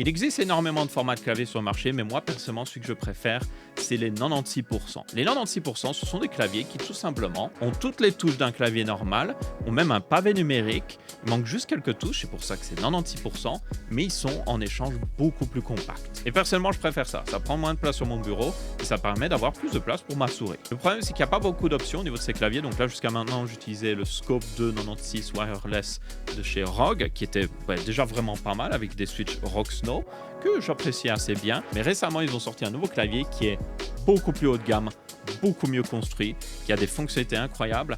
Il existe énormément de formats de clavier sur le marché, mais moi personnellement, celui que je préfère, c'est les 96%. Les 96%, ce sont des claviers qui tout simplement ont toutes les touches d'un clavier normal, ont même un pavé numérique. Il manque juste quelques touches, c'est pour ça que c'est 96%, mais ils sont en échange beaucoup plus compacts. Et personnellement, je préfère ça. Ça prend moins de place sur mon bureau et ça permet d'avoir plus de place pour ma souris. Le problème, c'est qu'il n'y a pas beaucoup d'options au niveau de ces claviers. Donc là, jusqu'à maintenant, j'utilisais le Scope 2 96 Wireless de chez ROG, qui était déjà vraiment pas mal avec des switches ROG Snow que j'apprécie assez bien. Mais récemment, ils ont sorti un nouveau clavier qui est beaucoup plus haut de gamme, beaucoup mieux construit, qui a des fonctionnalités incroyables,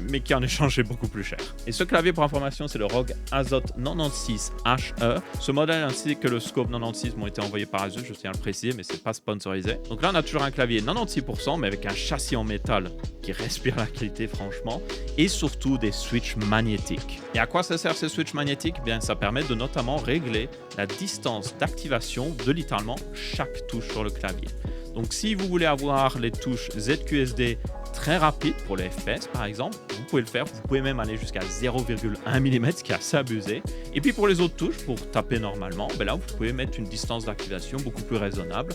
mais qui en échange est beaucoup plus cher. Et ce clavier, pour information, c'est le ROG Azoth 96HE. Ce modèle ainsi que le Scope 96 m'ont été envoyés par Asus, je tiens à le préciser, mais c'est pas sponsorisé. Donc là, on a toujours un clavier 96%, mais avec un châssis en métal qui respire la qualité, franchement, et surtout des switches magnétiques. Et à quoi ça sert ces switches magnétiques? Bien, ça permet de notamment régler la distance d'activation de littéralement chaque touche sur le clavier. Donc si vous voulez avoir les touches ZQSD très rapides pour les FPS par exemple, vous pouvez le faire. Vous pouvez même aller jusqu'à 0,1 mm, ce qui est assez abusé. Et puis pour les autres touches, pour taper normalement, là vous pouvez mettre une distance d'activation beaucoup plus raisonnable,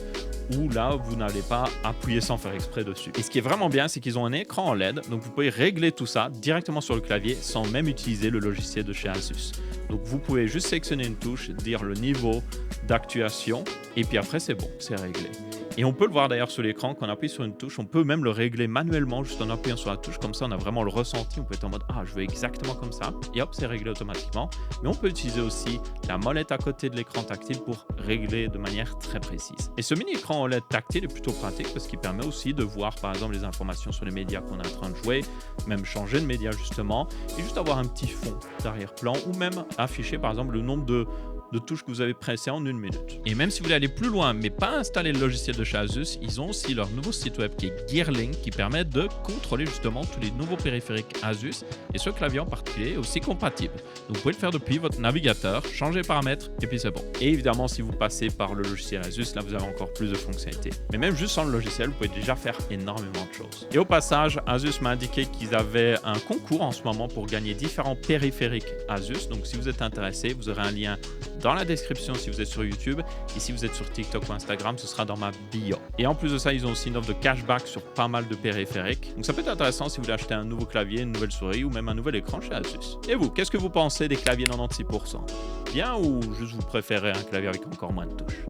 où là vous n'allez pas appuyer sans faire exprès dessus. Et ce qui est vraiment bien, c'est qu'ils ont un écran en LED, donc vous pouvez régler tout ça directement sur le clavier sans même utiliser le logiciel de chez Asus. Donc vous pouvez juste sélectionner une touche, dire le niveau d'actuation, et puis après c'est bon, c'est réglé. Et on peut le voir d'ailleurs sur l'écran, quand on appuie sur une touche, on peut même le régler manuellement juste en appuyant sur la touche, comme ça on a vraiment le ressenti, on peut être en mode « Ah, je veux exactement comme ça » et hop, c'est réglé automatiquement. Mais on peut utiliser aussi la molette à côté de l'écran tactile pour régler de manière très précise. Et ce mini-écran OLED tactile est plutôt pratique parce qu'il permet aussi de voir par exemple les informations sur les médias qu'on est en train de jouer, même changer de média justement, et juste avoir un petit fond d'arrière-plan ou même afficher par exemple le nombre de touches que vous avez pressées en 1 minute. Et même si vous voulez aller plus loin, mais pas installer le logiciel de chez Asus, ils ont aussi leur nouveau site web qui est Gearlink, qui permet de contrôler justement tous les nouveaux périphériques Asus, et ce clavier en particulier est aussi compatible. Donc vous pouvez le faire depuis votre navigateur, changer les paramètres, et puis c'est bon. Et évidemment, si vous passez par le logiciel Asus, là vous avez encore plus de fonctionnalités. Mais même juste sans le logiciel, vous pouvez déjà faire énormément de choses. Et au passage, Asus m'a indiqué qu'ils avaient un concours en ce moment pour gagner différents périphériques Asus. Donc si vous êtes intéressé, vous aurez un lien dans la description si vous êtes sur YouTube, et si vous êtes sur TikTok ou Instagram, ce sera dans ma bio. Et en plus de ça, ils ont aussi une offre de cashback sur pas mal de périphériques. Donc ça peut être intéressant si vous voulez acheter un nouveau clavier, une nouvelle souris ou même un nouvel écran chez Asus. Et vous, qu'est-ce que vous pensez des claviers 96%? Bien ou juste vous préférez un clavier avec encore moins de touches?